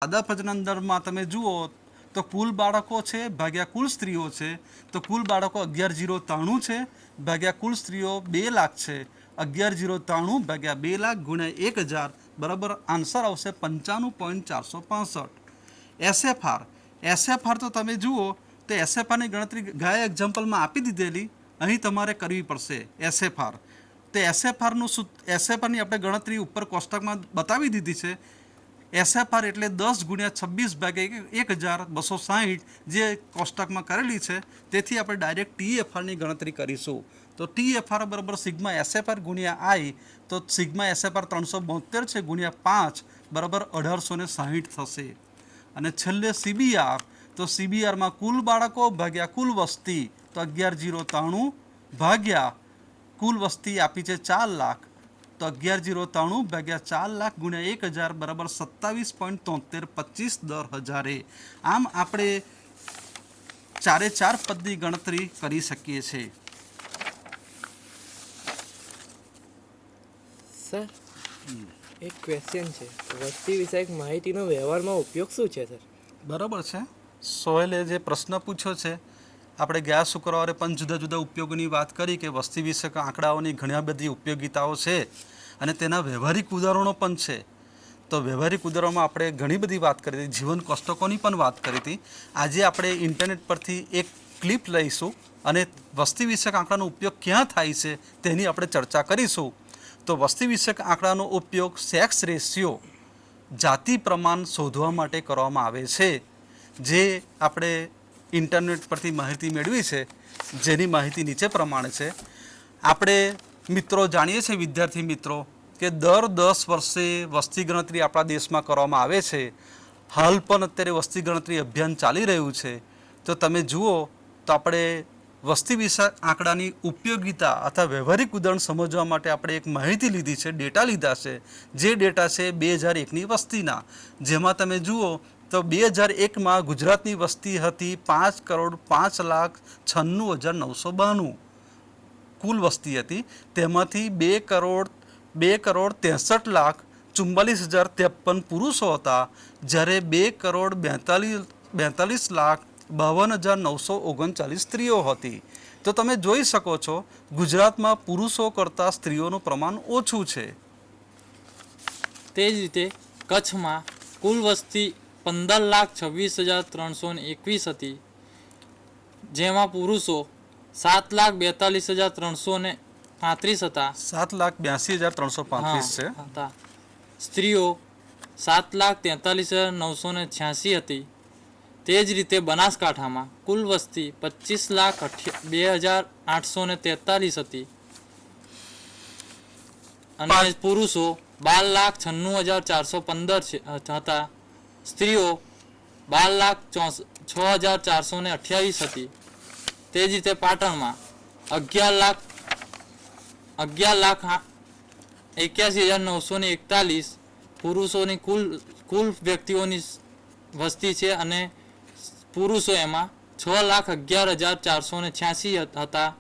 સાદા પ્રજનન દરમાં તમે જુઓ તો કુલ બાળકો છે ભાગ્યા કુલ સ્ત્રીઓ છે તો કુલ બાળકો 11,093 છે ભાગ્યા કુલ સ્ત્રીઓ 2 લાખ છે. 11,093 ભાગ્યા 2 લાખ ગુણ્યા 1,000 બરાબર આન્સર આવશે 95.465. એસએફઆર તો તમે જુઓ તો એસએફઆરની ગણતરી ગયા એક્ઝામ્પલમાં આપી દીધેલી, અહીં તમારે કરવી પડશે એસએફઆર. તો એસએફઆરની આપણે ગણતરી ઉપર કોષ્ટકમાં બતાવી દીધી છે. એસએફઆર એટલે 10 ગુણ્યા 26 ભાગ્યા 1,260 જે કોષ્ટકમાં કરેલી છે. તેથી આપણે ડાયરેક્ટ ટીએફઆરની ગણતરી કરીશું. તો ટીએફઆર બરાબર સિગ્મા એસએફઆર ગુણ્યા આઈ, તો સિગ્મા એસએફઆર 372 છે ગુણ્યા 5 બરાબર 1860 થશે. અને છેલ્લે સીબીઆર, તો સીબીઆરમાં કુલ બાળકો ભાગ્યા કુલ વસ્તી, તો 11,093 ભાગ્યા કુલ વસ્તી આપી છે 4 લાખ, તો 11,093 ભાગ્યા 4 લાખ ગુણ્યા 1,000 બરાબર 27.7325 દર હજારે. આમ આપણે 4 પદની ગણતરી કરી શકીએ છીએ. સર એક ક્વેશ્ચન છે, વસ્તી વિષયક માહિતીનો વ્યવહારમાં ઉપયોગ શું છે સર? બરાબર છે, સોહેલે જે પ્રશ્ન પૂછ્યો છે, આપણે ગયા શુક્રવારે પણ જુદા જુદા ઉપયોગોની વાત કરી કે વસ્તી વિષયક આંકડાઓની ઘણી બધી ઉપયોગિતાઓ છે અને તેના વ્યવહારિક ઉદાહરણો પણ છે. તો વ્યવહારિક ઉદાહરણોમાં આપણે ઘણી બધી વાત કરી હતી, જીવન કોષ્ટકોની પણ વાત કરી હતી. આજે આપણે ઇન્ટરનેટ પરથી એક ક્લિપ લઈશું અને વસ્તી વિષયક આંકડાનો ઉપયોગ ક્યાં થાય છે તેની આપણે ચર્ચા કરીશું. તો વસ્તી વિષયક આંકડાનો ઉપયોગ સેક્સ રેશિયો, જાતિ પ્રમાણ શોધવા માટે કરવામાં આવે છે. જે આપણે ઇન્ટરનેટ પરથી માહિતી મેળવી છે, જેની માહિતી નીચે પ્રમાણે છે. આપણે મિત્રો જાણીએ છીએ, વિદ્યાર્થી મિત્રો, કે દર 10 વર્ષે વસ્તી ગણતરી આપણા દેશમાં કરવામાં આવે છે. હાલ પણ અત્યારે વસ્તી ગણતરી અભિયાન ચાલી રહ્યું છે. તો તમે જુઓ તો આપણે વસ્તી વિષયક આંકડાની ઉપયોગિતા અથવા વ્યવહારિક ઉદાહરણ સમજવા માટે આપણે એક માહિતી લીધી છે, ડેટા લીધા છે. જે ડેટા છે 2001ની વસ્તીના, જેમાં તમે જુઓ તો 2001માં ગુજરાતની વસ્તી હતી 5,05,96,992 કુલ વસ્તી હતી. તેમાંથી 2,63,44,053 પુરુષો હતા, જ્યારે 2,42,52,939 સ્ત્રીઓ હતી. તો તમે જોઈ શકો છો ગુજરાતમાં પુરુષો કરતાં સ્ત્રીઓનું પ્રમાણ ઓછું છે. તે જ રીતે કચ્છમાં કુલ વસ્તી 15,26,321 હતી, જેમાં પુરુષો 7,42,335 હતા. 7,82,335 છે. સ્ત્રીઓ 7,43,986 હતી. તે જ રીતે બનાસકાંઠામાં કુલ વસ્તી 25,02,843 હતી અને પુરુષો 12,96,415 હતા. સ્ત્રીઓ 12,06,428 હતી. તે જ રીતે પાટણમાં 11,81,941 પુરુષોની કુલ વ્યક્તિઓની વસ્તી છે અને પુરુષો એમાં 6,11,486 હતા,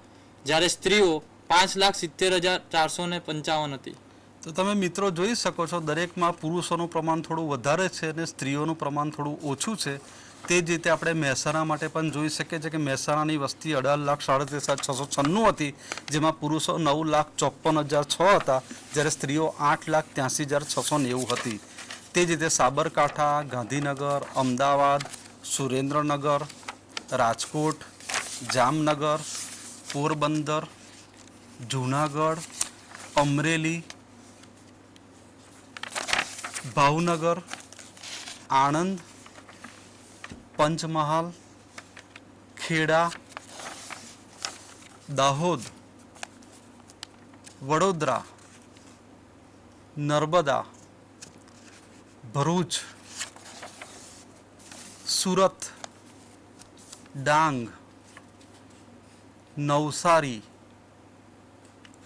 જ્યારે સ્ત્રીઓ 5,70,455 હતી. તો તમે મિત્રો જોઈ શકો છો દરેકમાં પુરુષોનું પ્રમાણ થોડું વધારે છે અને સ્ત્રીઓનું પ્રમાણ થોડું ઓછું છે. તે જ રીતે આપણે મહેસાણા માટે પણ જોઈ શકીએ છીએ કે મહેસાણાની વસ્તી 18,37,696 હતી, જેમાં પુરુષો 9,54,006 હતા, જ્યારે સ્ત્રીઓ 8,83,690 હતી. તે જ રીતે સાબરકાંઠા, ગાંધીનગર, અમદાવાદ, સુરેન્દ્રનગર, રાજકોટ, જામનગર, પોરબંદર, જૂનાગઢ, અમરેલી, ભાવનગર, આણંદ, પંચમહાલ, ખેડા, દાહોદ, વડોદરા, નર્મદા, ભરૂચ, સુરત, ડાંગ, નવસારી,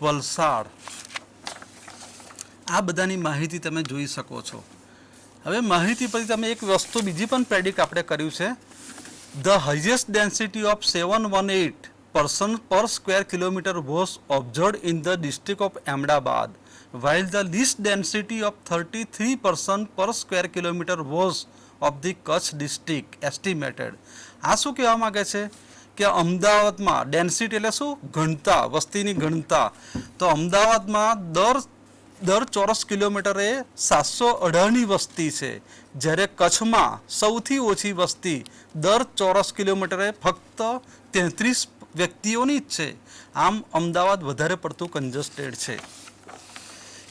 વલસાડ, આ બધાની માહિતી તમે જોઈ શકો છો. હવે માહિતી પછી તમે એક વસ્તુ બીજી પણ પ્રેડિક્ટ આપણે કર્યું છે. The highest density of 718 person per square kilometer was observed in the district of Ahmedabad, while the least density of 33 person per square kilometer was of the Kutch district estimated. આ શું કહેવા માગે છે કે અમદાવાદમાં ડેન્સિટી એટલે શું, ઘનતા, વસ્તીની ઘનતા. તો અમદાવાદમાં દર ચોરસ કિલોમીટરે 718ની વસ્તી છે, જ્યારે કચ્છમાં સૌથી ઓછી વસ્તી દર ચોરસ કિલોમીટરે ફક્ત 33 વ્યક્તિઓની જ છે. આમ અમદાવાદ વધારે પડતું કન્જસ્ટેડ છે.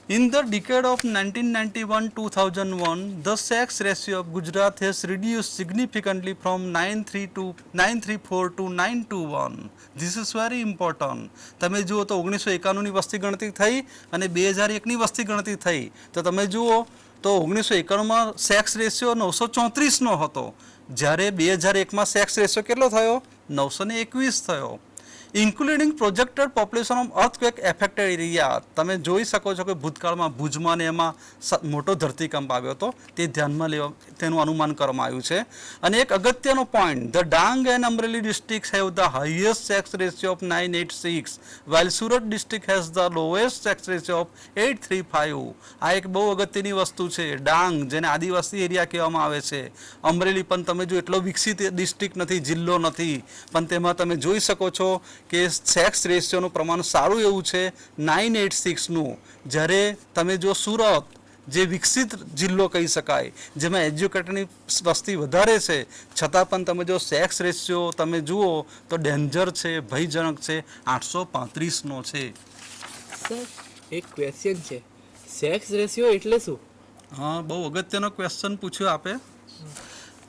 In the decade of 1991-2001, the sex ratio of Gujarat has reduced significantly from 934 to 921. This is very important. તમે જુઓ તો 1991ની વસ્તી ગણતરી થઈ અને 2001ની વસ્તી ગણતરી થઈ, તો તમે જુઓ તો 1991માં સેક્સ રેશિયો 934નો હતો, જ્યારે 2001માં સેક્સ રેશિયો કેટલો થયો, 921 થયો. Including projected population of earthquake affected area. તમે જોઈ શકો છો કે ભૂતકાળમાં ભુજમાં ને એમાં મોટો ધરતીકંપ આવ્યો હતો, તે ધ્યાનમાં લેવા તેનું અનુમાન કરવામાં આવ્યું છે. અને એક અગત્યનો point, the Dang and Amreli district have the highest sex ratio of 986 while Surat district has the lowest sex ratio of 835. આ એક બહુ અગત્યની વસ્તુ છે. ડાંગ, જેને આદિવાસી એરિયા કહેવામાં આવે છે, અમરેલી પણ તમે જો એટલો વિકસિત ડિસ્ટ્રિક્ટ નથી, જિલ્લો નથી, પણ તેમાં તમે જોઈ શકો છો કે સેક્સ રેશિયોનું પ્રમાણ સારું એવું છે 986નું. જ્યારે તમે જો સુરત, જે વિકસિત જિલ્લો કહી શકાય, જેમાં એજ્યુકેટની વસ્તી વધારે છે, છતાં પણ તમે જો સેક્સ રેશિયો તમે જુઓ તો ડેન્જર છે, ભયજનક છે, 835નો છે. સર, એક ક્વેશ્ચન છે, સેક્સ રેશિયો એટલે શું? હા, બહુ અગત્યનો ક્વેશ્ચન પૂછ્યો આપે.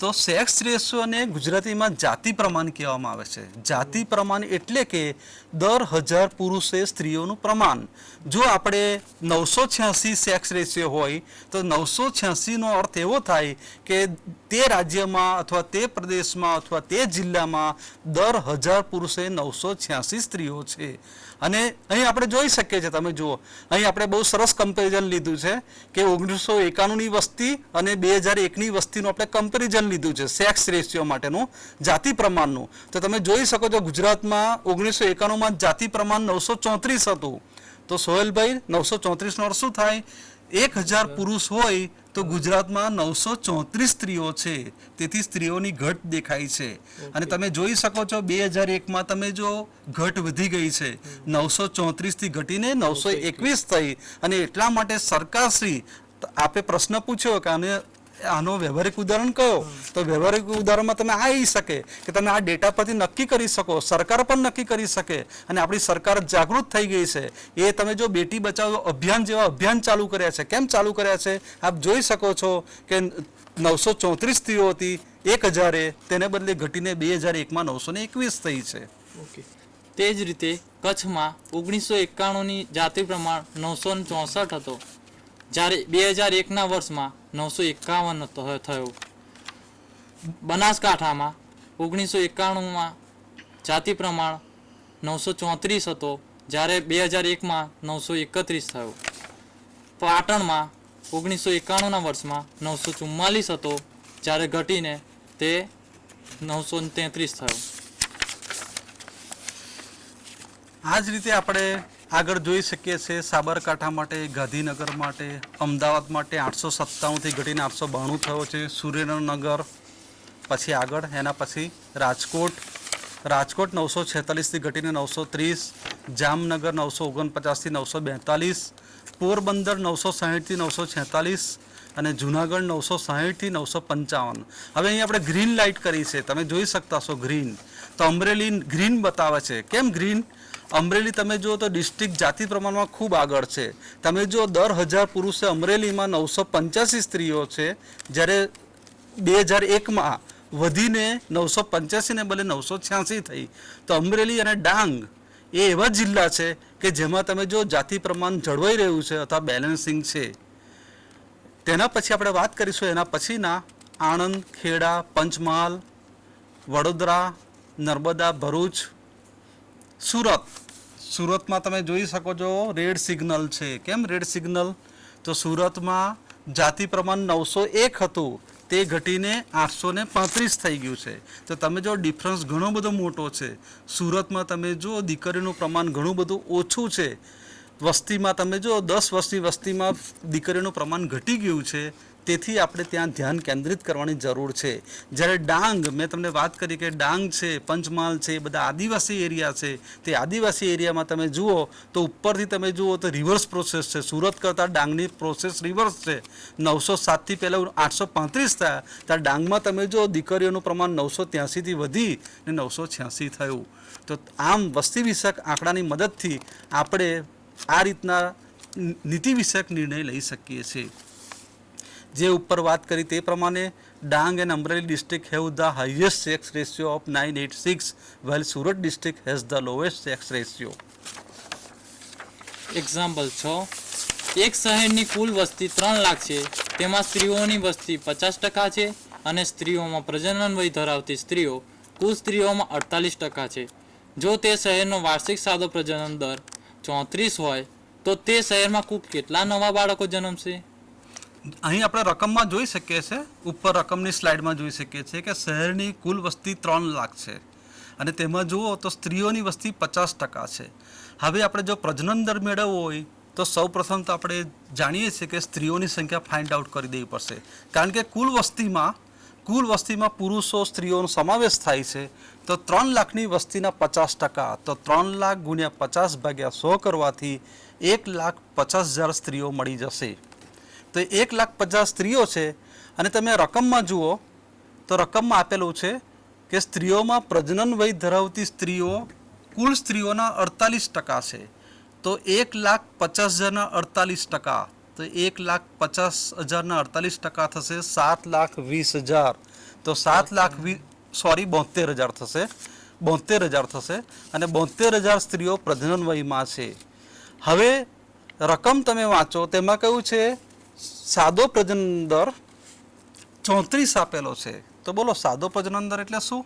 તો સેક્સ રેશિયોને ગુજરાતીમાં જાતિ પ્રમાણ કહેવામાં આવે છે. જાતિ પ્રમાણ એટલે કે દર 1000 પુરુષે સ્ત્રીઓનું પ્રમાણ. જો આપણે 986 સેક્સ રેશિયો હોય તો 986નો અર્થ એવો થાય કે તે રાજ્યમાં અથવા તે પ્રદેશમાં અથવા તે જિલ્લામાં દર 1000 પુરુષે 986 સ્ત્રીઓ છે. અને અહીં આપણે જોઈ શકીએ છીએ, તમે જુઓ અહીં આપણે બહુ સરસ કમ્પેરિઝન લીધું છે કે 1991ની વસ્તી અને 2001ની વસ્તીનું આપણે કમ્પેરિઝન લીધું છે સેક્સ રેશિયો માટેનું, જાતિ પ્રમાણનું. તો તમે જોઈ શકો છો ગુજરાતમાં 1991માં જાતિ પ્રમાણ 934 હતું. તો સોહેલભાઈ, 934નો અર્થ શું થાય? 1000 પુરુષ હોય તો ગુજરાતમાં 934 સ્ત્રીઓ છે, તેથી સ્ત્રીઓની ઘટ દેખાય છે. અને તમે જોઈ શકો છો 2001માં તમે જો ઘટ વધી ગઈ છે, 934થી ઘટીને 921 થઈ. અને એટલા માટે સરકારશ્રી, આપે પ્રશ્ન પૂછ્યો કે આનો વ્યવહારિક ઉદાહરણ કયો, તો વ્યવહારિક ઉદાહરણમાં તમે આવી શકે કે તમે આ ડેટા પરથી નક્કી કરી શકો, સરકાર પણ નક્કી કરી શકે. અને આપણી સરકાર જાગૃત થઈ ગઈ છે. એ તમે જો બેટી બચાવો અભિયાન જેવા અભિયાન ચાલુ કર્યા છે. કેમ ચાલુ કર્યા છે? આપ જોઈ શકો છો કે 934 સ્ત્રીઓ હતી 1000, તેને બદલે ઘટીને 2001માં 921 થઈ છે. ઓકે. તે જ રીતે કચ્છમાં 1991ની જાતિ પ્રમાણ 964 હતો, જ્યારે 2001ના વર્ષમાં 951 થયો. બનાસકાંઠામાં 1991માં જાતિ પ્રમાણ 934 હતો, જ્યારે 2001માં 931 થયો. પાટણમાં 1991ના વર્ષમાં 944 હતો, જ્યારે ઘટીને તે 933 થયો. આ જ રીતે આપણે આગળ જોઈ શકીએ છીએ સાબરકાંઠા માટે, ગાંધીનગર માટે, અમદાવાદ માટે 897થી ઘટીને 892 થયો છે. સુરેન્દ્રનગર, પછી આગળ એના પછી રાજકોટ 946થી ઘટીને 930, જામનગર 949થી 942, પોરબંદર 960થી 946 અને જુનાગઢ 960થી 955. હવે અહીં આપણે ગ્રીન લાઇટ કરી છે, તમે જોઈ શકતા છો ગ્રીન. તો અમરેલી ગ્રીન બતાવે છે. કેમ ગ્રીન? અમરેલી તમે જુઓ તો ડિસ્ટ્રિક્ટ જાતિ પ્રમાણમાં ખૂબ આગળ છે. તમે જો દર 1000 પુરુષે અમરેલીમાં 985 સ્ત્રીઓ છે, જ્યારે 2001માં વધીને 985 ને બદલે 986 થઈ. તો અમરેલી અને ડાંગ એ એવા જિલ્લા છે કે જેમાં તમે જો જાતિ પ્રમાણ જળવાઈ રહ્યું છે અથવા બેલેન્સિંગ છે. તેના પછી આપણે વાત કરીશું એના પછીના આણંદ, ખેડા, પંચમહાલ, વડોદરા, નર્મદા, ભરૂચ, સુરતમાં તમે જોઈ શકો છો રેડ સિગ્નલ છે. કેમ રેડ સિગ્નલ? તો સુરતમાં જાતિ પ્રમાણ 901 હતું, તે ઘટીને 835 થઈ ગયું છે. તો તમે જો ડિફરન્સ ઘણો બધો મોટો છે. સુરતમાં તમે જો દીકરીનું પ્રમાણ ઘણું બધું ઓછું છે. વસ્તીમાં તમે જો 10 વર્ષની વસ્તીમાં દીકરીનું પ્રમાણ ઘટી ગયું છે, તેથી આપણે ત્યાં ધ્યાન કેન્દ્રિત કરવાની જરૂર છે. જ્યારે ડાંગ, મેં તમને વાત કરી કે ડાંગ છે, પંચમહાલ છે, એ બધા આદિવાસી એરિયા છે. તે આદિવાસી એરિયામાં તમે જુઓ તો ઉપરથી તમે જુઓ તો રિવર્સ પ્રોસેસ છે. સુરત કરતાં ડાંગની પ્રોસેસ રિવર્સ છે. 907થી પહેલાં 835 થયા, ત્યાં ડાંગમાં તમે જુઓ દીકરીઓનું પ્રમાણ 983થી વધી ને 986 થયું. તો આમ વસ્તી વિષયક આંકડાની મદદથી આપણે આ રીતના નીતિ વિષયક નિર્ણય લઈ શકીએ છીએ. જે ઉપર વાત કરી તે પ્રમાણે Dang and Amreli district have the highest sex ratio of 986 while Surat district has the lowest sex ratio. Example 6. એક શહેરની કુલ વસ્તી 3 લાખ છે, તેમાં સ્ત્રીઓની વસ્તી 50% છે અને સ્ત્રીઓમાં પ્રજનન વય ધરાવતી સ્ત્રીઓ કુલ સ્ત્રીઓમાં 48% છે. જો તે શહેરનો વાર્ષિક સાદો પ્રજનન દર 34 હોય તો તે શહેરમાં કુલ કેટલા નવા બાળકો જન્મશે? અહીં આપણે રકમમાં જોઈ શકીએ છીએ, ઉપર રકમની સ્લાઇડમાં જોઈ શકીએ છીએ કે શહેરની કુલ વસ્તી 3 લાખ છે અને તેમાં જુઓ તો સ્ત્રીઓની વસ્તી 50% છે. હવે આપણે જો પ્રજનન દર મેળવવો હોય તો સૌપ્રથમ તો આપણે જાણીએ છીએ કે સ્ત્રીઓની સંખ્યા ફાઇન્ડ આઉટ કરી દેવી પડશે. કારણ કે કુલ વસ્તીમાં પુરુષો સ્ત્રીઓનો સમાવેશ થાય છે. તો 3 લાખની વસ્તીના 50%, તો 3 લાખ ગુણ્યા 50 ભાગ્યા 100 કરવાથી 1,50,000 સ્ત્રીઓ મળી જશે. તો 1,50,000 સ્ત્રીઓ છે અને તમે રકમમાં જુઓ તો રકમમાં આપેલું છે કે સ્ત્રીઓમાં પ્રજનન વય ધરાવતી સ્ત્રીઓ કુલ સ્ત્રીઓના 48% છે. તો 1,50,000ના 48%, તો 1,50,000ના 48% થશે 7,20,000. તો 72,000 થશે, 72,000 થશે અને 72,000 સ્ત્રીઓ પ્રજનન વયમાં છે. હવે રકમ તમે વાંચો, તેમાં કયું છે સાદો પ્રજનન દર 34 આપેલો છે. તો બોલો સાદો પ્રજનન દર એટલે શું?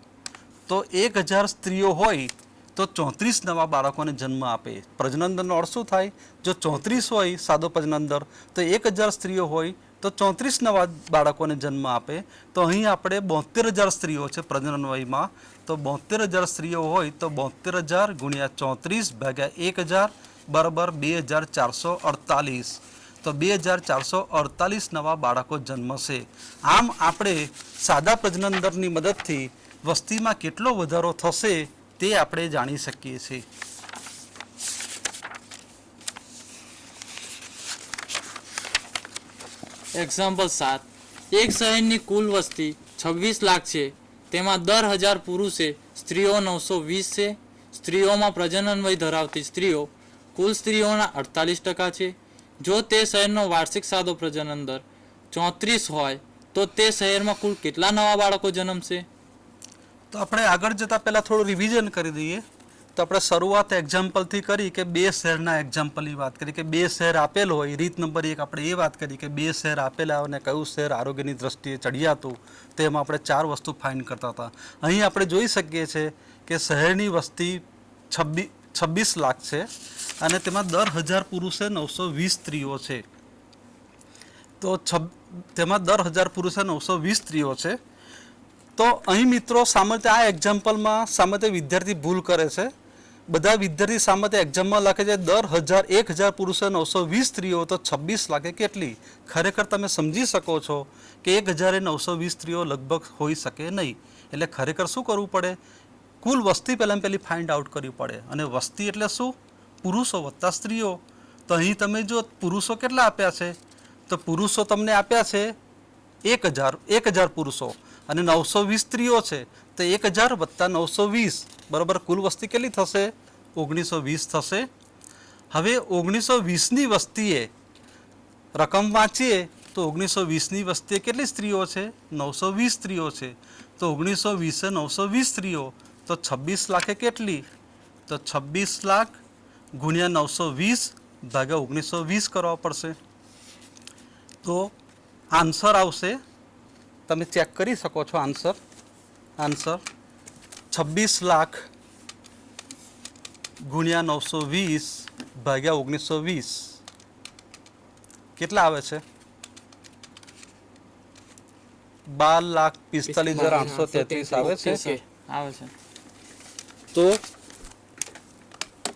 તો 1,000 સ્ત્રીઓ હોય તો 34 નવા બાળકોને જન્મ આપે. પ્રજનન દરનો અર્થ શું થાય? જો 34 હોય સાદો પ્રજનન દર તો 1,000 સ્ત્રીઓ હોય તો 34 નવા બાળકોને જન્મ આપે. તો અહીં આપણે 72,000 સ્ત્રીઓ છે પ્રજનન વયમાં, તો 72,000 સ્ત્રીઓ હોય તો 72,000 ગુણ્યા 34 ભાગ્યા 1,000 બરાબર 2,448. તો 2,448 નવા બાળકો જન્મશે. આમ આપણે સાદા પ્રજનન દરની મદદથી વસ્તીમાં કેટલો વધારો થશે તે આપણે જાણી શકીએ છીએ. એક્ઝામ્પલ 7. એક શહેરની કુલ વસ્તી 26 લાખ છે, તેમાં દર 1000 પુરુષે સ્ત્રીઓ 920 છે. સ્ત્રીઓમાં પ્રજનન વય ધરાવતી સ્ત્રીઓ કુલ સ્ત્રીઓના 48% છે. જો તે શહેરનો વાર્ષિક સાદો પ્રજનન દર 34 હોય તો તે શહેરમાં કુલ કેટલા નવા બાળકો જન્મશે? તો આપણે આગળ જતાં પહેલાં થોડું રિવિઝન કરી દઈએ. તો આપણે શરૂઆત એક્ઝામ્પલથી કરી કે 2 શહેરના એક્ઝામ્પલની વાત કરી કે 2 શહેર આપેલ હોય. રીત નંબર 1 આપણે એ વાત કરી કે 2 શહેર આપેલા અને કયું શહેર આરોગ્યની દ્રષ્ટિએ ચડિયાતું, તેમાં આપણે 4 વસ્તુ ફાઇન્ડ કરતા હતા. અહીં આપણે જોઈ શકીએ છીએ કે શહેરની વસ્તી 26 લાખ છે અને તેમાં દર 1000 પુરુષે 920 સ્ત્રીઓ છે. તો તેમાં દર 1000 પુરુષે 920 સ્ત્રીઓ છે. તો અહીં મિત્રો સામાન્ય આ એક્ઝામ્પલમાં સામાન્ય વિદ્યાર્થી ભૂલ કરે છે. બધા વિદ્યાર્થી સામાન્ય એક્ઝામમાં લખે છે દર 1000 પુરુષે 920 સ્ત્રીઓ, તો 26 લાખે કેટલી? ખરેખર તમે સમજી શકો છો કે 1,920 સ્ત્રીઓ લગભગ હોઈ શકે નહીં. એટલે ખરેખર શું કરવું પડે? કુલ વસ્તી પહેલી ફાઇન્ડ આઉટ કરવી પડે. અને વસ્તી એટલે શું? પુરુષો વત્તા સ્ત્રીઓ. તો અહીં તમે જો પુરુષો કેટલા આપ્યા છે, તો પુરુષો તમને આપ્યા છે 1,000 પુરુષો અને 920 સ્ત્રીઓ છે. તો 1,000 વત્તા 920 બરાબર કુલ વસ્તી કેટલી થશે? 1920 થશે. હવે 1920ની વસ્તીએ રકમ વાંચીએ તો 1920ની વસ્તીએ કેટલી સ્ત્રીઓ છે? 920 સ્ત્રીઓ છે. તો 1920 920 સ્ત્રીઓ, તો 26 લાખે કેટલી? તો 26 લાખ ગુણ્યા 920 ભાગ્યા 1920 કરવા પડશે. તો આન્સર આવશે, તમે ચેક કરી શકો છો આન્સર 26 લાખ ગુણ્યા 920 ભાગ્યા 1920 કેટલા આવે છે? 12,45,833 આવે છે. આવે છે. તો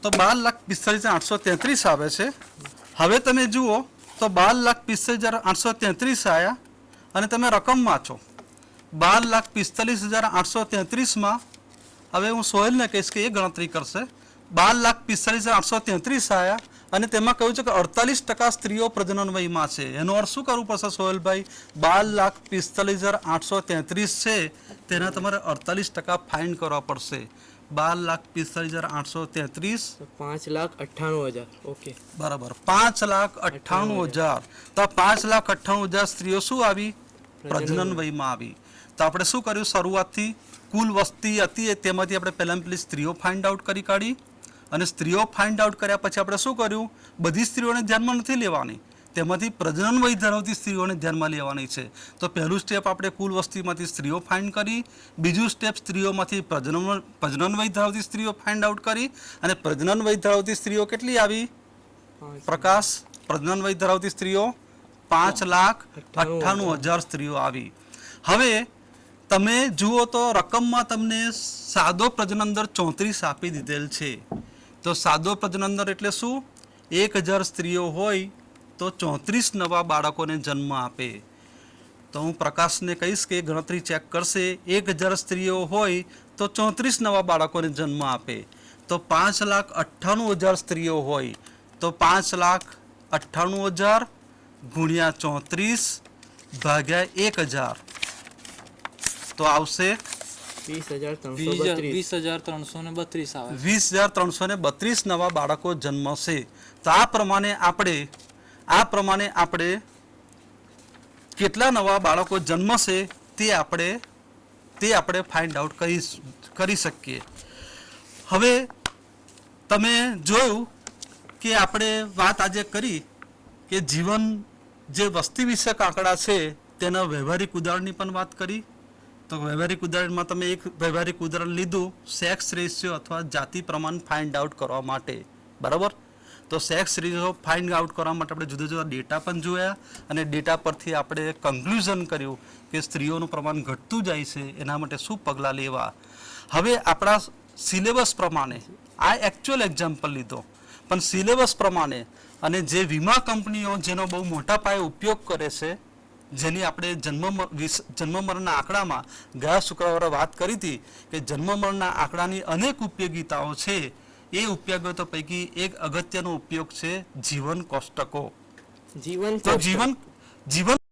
12,45,833 આવે છે. હવે તમે જુઓ તો 12,45,833 આવ્યા અને તમે રકમ વાંચો 12,45,833માં હવે હું સોહેલને કહીશ કે એ ગણતરી કરશે 12,45,833 આવ્યા અને તેમાં કહ્યું છે કે 48% સ્ત્રીઓ પ્રજનન વયમાં છે. એનો અર્થ શું કરવું પડશે સોહેલભાઈ? 12,45,833 છે તેના તમારે 48% ફાઇન કરવા પડશે. 12,45,833 તો 5,98,000. ઓકે, બરાબર 5,98,000. તો 5,98,000 સ્ત્રીઓ શું આવી? પ્રજનન વયમાં આવી. તો આપણે શું કર્યું? શરૂઆતથી કુલ વસ્તી હતી તેમાંથી આપણે પહેલી સ્ત્રીઓ ફાઇન્ડ આઉટ કરી કાઢી અને સ્ત્રીઓ ફાઇન્ડ આઉટ કર્યા પછી આપણે શું કર્યું? બધી સ્ત્રીઓને ધ્યાનમાં નથી લેવાની, તેમાંથી પ્રજનન વય ધરાવતી સ્ત્રીઓને ધ્યાનમાં લેવાની છે. તો પહેલું સ્ટેપ આપણે કુલ વસ્તીમાંથી સ્ત્રીઓ ફાઇન્ડ કરી, બીજું સ્ટેપ સ્ત્રીઓમાંથી પ્રજનન વય ધરાવતી સ્ત્રીઓ ફાઇન્ડ આઉટ કરી અને પ્રજનન વય ધરાવતી સ્ત્રીઓ કેટલી આવી? પ્રકાશ, પ્રજનન વય ધરાવતી સ્ત્રીઓ 5,98,000 સ્ત્રીઓ આવી. હવે તમે જુઓ તો રકમમાં તમને સાદો પ્રજનન દર 34 આપી દીધેલ છે. તો સાદો પ્રજનન દર એટલે શું? 1,000 સ્ત્રીઓ હોય તો 34 નવા બાળકોને જન્મ આપે. તો હું પ્રકાશને કહીશ કે ગણતરી ચેક કરશે. 1,000 સ્ત્રીઓ હોય તો 34 નવા બાળકોને જન્મ આપે. તો 5,98,000 સ્ત્રીઓ હોય તો 5,98,000 ગુણ્યા 34 ભાગ્યા 1,000 તો આવશે 20,332. 20,332 આવે. 20,332 નવા બાળકો જન્મશે. તો આ પ્રમાણે આપણે કેટલા નવા બાળકો જન્મશે તે આપણે ફાઇન્ડ આઉટ કરી શકીએ. હવે તમે જોયું કે આપણે વાત આજે કરી કે જીવન જે વસ્તી વિષયક આંકડા છે તેના વ્યવહારિક ઉદાહરણની પણ વાત કરી. તો વ્યવહારિક ઉદાહરણમાં તમે એક વ્યવહારિક ઉદાહરણ લીધું સેક્સ રેશિયો અથવા જાતિ પ્રમાણ ફાઇન્ડ આઉટ કરવા માટે, બરાબર? તો સેક્સ રેશિયો ફાઇન્ડ આઉટ કરવા માટે આપણે જુદા જુદા ડેટા પણ જોયા અને ડેટા પરથી આપણે કન્ક્લુઝન કર્યું કે સ્ત્રીઓનું પ્રમાણ ઘટતું જાય છે, એના માટે શું પગલાં લેવા. હવે આપણા સિલેબસ પ્રમાણે આ એકચ્યુઅલ એક્ઝામ્પલ લીધો, પણ સિલેબસ પ્રમાણે અને જે વીમા કંપનીઓ જેનો બહુ મોટા પાયે ઉપયોગ કરે છે, જેની આપણે જન્મ મરણના આંકડામાં ગયા શુક્રવારે વાત કરી હતી કે જન્મ મરણના આંકડાની અનેક ઉપયોગિતાઓ છે. એ ઉપયોગિતા પૈકી એક અગત્યનો ઉપયોગ છે જીવન કોષ્ટકો. જીવન તો જીવન